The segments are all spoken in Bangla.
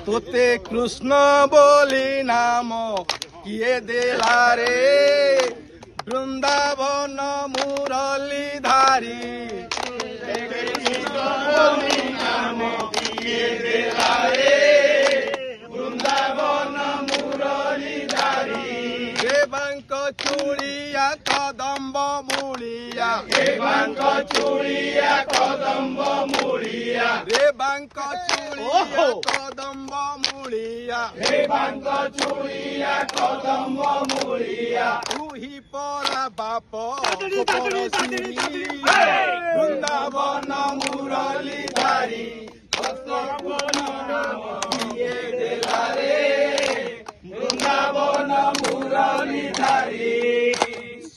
তোতে কৃষ্ণ বলি নাম কিয়ে দেলা রে বৃন্দাবন মুরলী ধারী কৃষ্ণ বলি নাম কিয়ে দেলা রে বৃন্দাবন মুরলী ধারী দেবাঙ্ক চুড়িয়া কদম্ব মূলিয়া দেবাঙ্ক চুড়িয়া কদম্ব মূলিয়া দেবাঙ্ক চুড়িয়া কদম্ব মূলিয়া দেবাঙ্ক চুড়িয়া কদম্ব মূলিয়া তুহি পরা বাপ বৃন্দাবন মুরলী ধারী বৃন্দাবন মুরলী ধারী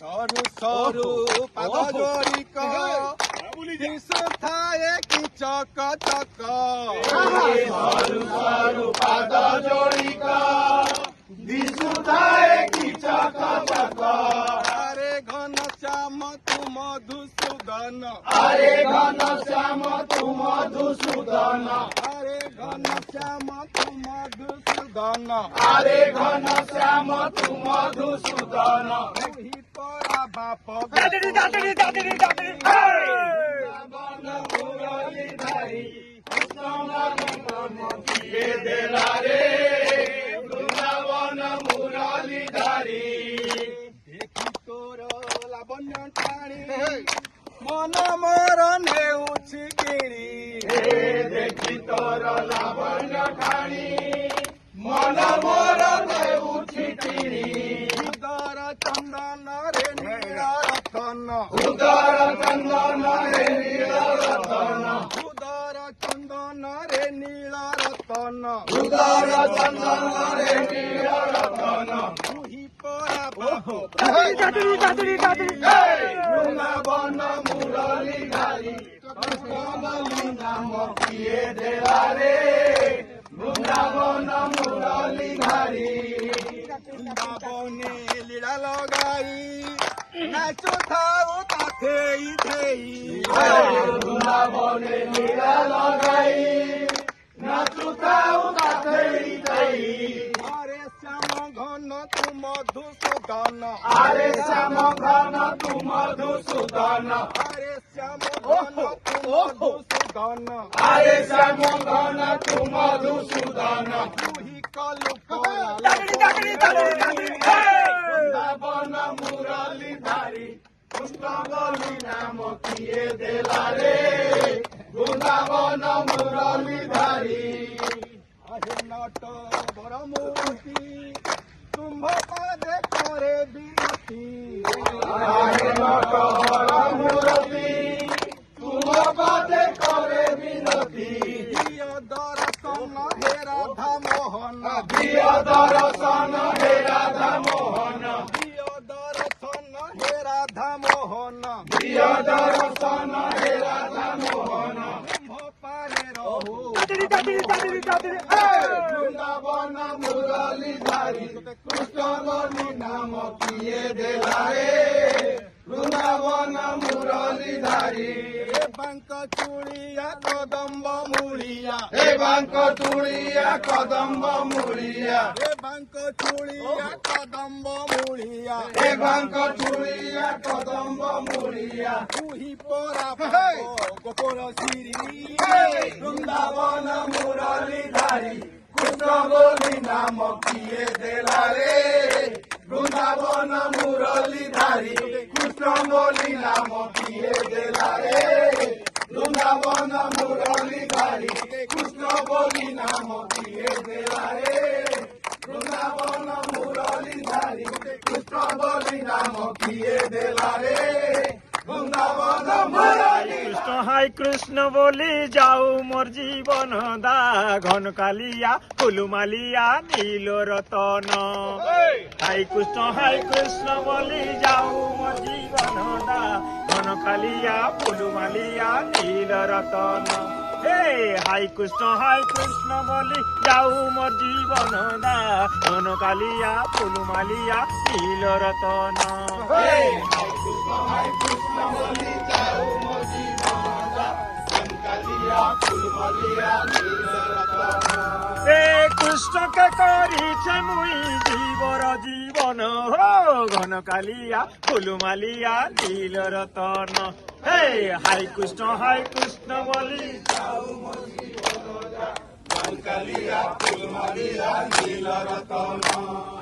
সরু সরু পাদ জড়িক থায়ে কি চক চক সরু সরু পাদ জড়িক দিশু থায়ে কি চক চক আরে ঘন শ্যাম তু মধুসূদন আরে ঘন শ্যাম তু মধুসূদন আরে ঘন শ্যাম তু মধুসূদন আরে ঘন শ্যাম তু মধুসূদন পরা বাপ বৃন্দাবন মুরলী ধারী কৃষ্ণ দেলা রে বৃন্দাবন মুরলী ধারী দেখি তোর লাবণ্য টাণী মন মোর নেউছি কিଣି দেখি তোর লাবণ্য টাণী মন মোর নেউছি কিଣି উদর চন্দন রে নীଳ রতন উদর চন্দন রে নীଳ রতন উদর চন্দন রে নীଳ রতন উদর চন্দন রে নীଳ রতন তুহি পরা বাপ বৃন্দাবন মুরলী ধারী কৃষ্ণ বলি নাম কিয়ে দেলা রে বৃন্দাবন মুরলী ধারী বৃন্দাবনে লীলা লগাই নাচো থাও তাথেই থেই বৃন্দাবনে লীলা লগাই নাচো থাও তাথেই থেই আরে শ্যাম ঘন তু মধুসূদন আরে শ্যাম ঘন তু মধুসূদন আরে শ্যাম ঘন তু মধুসূদন আরে শ্যাম ঘন তু মধুসূদন তুহি কলু বৃন্দাবন মুরলী ধারী কৃষ্ণ বলি নাম কিয়ে দেলা রে বৃন্দাবন মুরলী ধারী আহে নট বড় মূর্তি তুম্ভ পাদে করে বিনতি আহে নট বড় মূর্তি তুম্ভ পাদে করে বিনতি দিয় দর্শন হে রাধা মোহন দিয় দর্শন হে রাধা মোহন দিয় দর্শন হে রাধা মোহন দিয় দর্শন হে রাধা মোহন পারে রহু বৃন্দাবন মুরলী ধারী কৃষ্ণ বলি নাম কিয়ে দেলা রে বৃন্দাবন মুরলী ধারী বাঙ্ক চুড়িয়া কদম্ব মূলিয়া হে বাঙ্ক চুড়িয়া কদম্ব মূলিয়া হে বাঙ্ক চুড়িয়া কদম্ব মূলিয়া হে বাঙ্ক চুড়িয়া কদম্ব মূলিয়া তুহি পরা গোপর শ্রী বৃন্দাবন মুরলী ধারী কৃষ্ণ বলি নাম কিয়ে দেলা রে বৃন্দাবন মুরলী ধারী কৃষ্ণ বলি নাম কিয়ে দেলা রে বৃন্দাবন মুরলী ধারী কৃষ্ণ বলি নাম কিয়ে দেলা রে বৃন্দাবন মুরলী ধারী কৃষ্ণ বলি নাম কিয়ে দেলা রে বৃন্দাবন মুরলী কৃষ্ণ হাই কৃষ্ণ বলি যাও মোর জীবন দা ঘন কালিয়া ফুলুমালিয়া নীল রতন হাই কৃষ্ণ বলি যাও মোর জীবন দা ঘন কালিয়া ফুলুমালিয়া নীল রতন হে হাই কৃষ্ণ বলি যাও মোর জীবন দা ঘন কালিয়া ফুলুমালিয়া নীল রতন কৃষ্ণকে করিছে মুই জীবর জীবন ঘন কালিয়া ফুলমালিয়া নীল রতন হে হাই কৃষ্ণ বলি যাও কালিয়া ফুলমালিয়া নীল রতন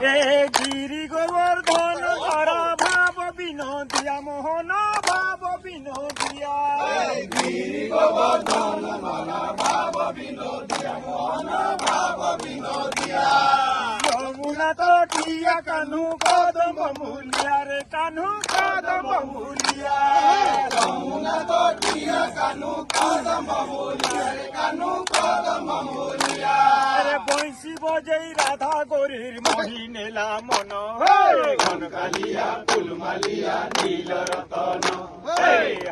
এ গিরি গোবর্ধন ধর ভাব বিনোদিয়া মোহন ভাব বিনোদিয়া গিরি গোবর্ধন মনা ভাব বিনোদিয়া মোহন ভাব বিনোদিয়া যমুনা তটিয়া কানু কদম মূলিয়া রে কানু কদম মূলিয়া যমুনা তটিয়া কানু কদম মূলিয়া রে কানু কদম মূলিয়া রে বংশী বজেই রাধা গরির মহি নেলা মন ঘন কালিয়া ফুলমালিয়া নীল রতন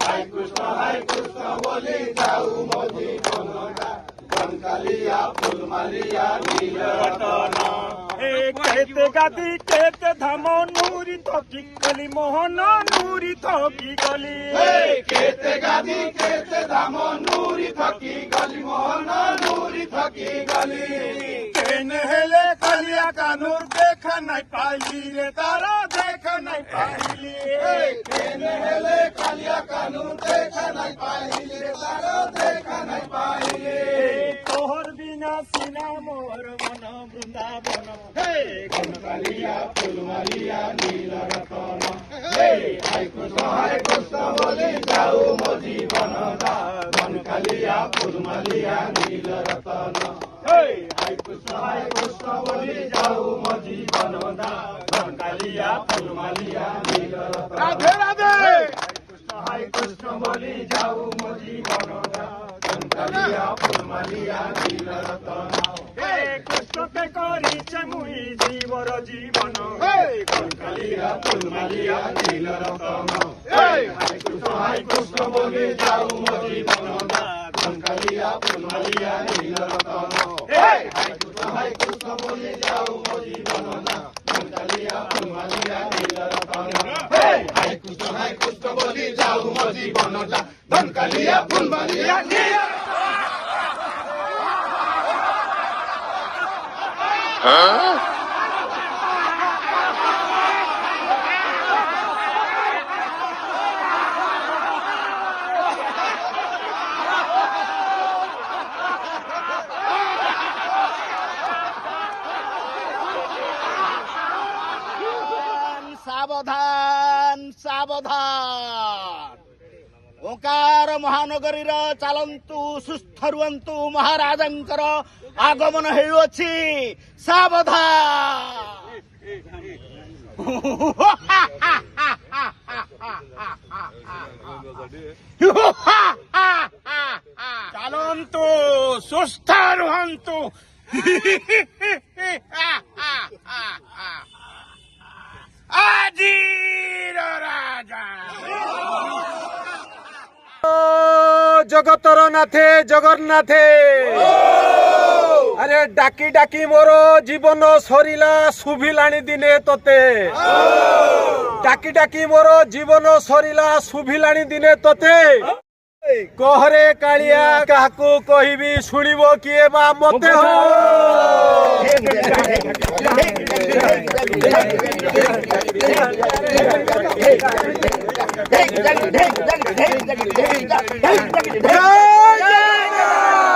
হাই কৃষ্ণ বলি যাও মজি বনদা ঘন কালিয়া ফুলমালিয়া নীল রতন কেতে গাদি কেতে ধাম নুরি থকি গলি মোহন নুরি থকি গলি কেতে গাদি কেতে ধাম নুরি থকি গলি মোহন নুরি থকি গলি কেনে হেলে কালিয়া কানুর দেখা নাই পাইলি রে তারা দেখা নাই পাইলি কেনে হেলে কালিয়া কানু দেখা নাই পাইলি রে তারা দেখা নাই পাইলি তোহর বিনা সিনা মোর মন বৃন্দাবন ঘন কালিয়া ফুলমালিয়া নীল রতন হাই কৃষ্ণ বলি যাও মজি বনদা ঘন কালিয়া ফুলমালিয়া নীল রতন হাই কৃষ্ণ বলি যাও মজি বনদা ঘন কালিয়া ফুলমালিয়া নীল রতন রাধে রাধে হাই কৃষ্ণ বলি যাও মজি বনদা ঘন কালিয়া ফুলমালিয়া নীল রতন কৃষ্ণকে করিছে মুই জীবর জীবন ঘন কালিয়া ফুলমালিয়া নীল রতন হাই কৃষ্ণ বলি যাও মজি বনদা ঘন কালিয়া ফুলমালিয়া নীল রতন হাই কৃষ্ণ বলি যাও মজি বনদা ঘন কালিয়া ফুলমালিয়া নীল রতন হাই কৃষ্ণ বলি যাও মজি বনদা ঘন কালিয়া ফুলমালিয়া নীল ସାବଧାନ ସାବଧାନ ଓଙ୍କାର ମହାନଗରୀର ଚାଲନ୍ତୁ ସୁସ୍ଥ ରୁହନ୍ତୁ ମହାରାଜାଙ୍କର ଆଗମନ ହେଉଅଛି ଚାଲନ୍ତୁ ସୁସ୍ଥ ରୁହନ୍ତୁ ଆଜିର ରାଜା জগতর নাথে জগন্নাথে আরে ডাকি ডাকি মোর জীবন সরিলা শুভিলানি দিনে তোতে ডাকি ডাকি মোর জীবন সরিলা শুভিলানি দিনে তোতে কহরে কালিয়া কাহাকু কহিবি শুনিব কিয়ে বা মতে জয় জগন্নাথ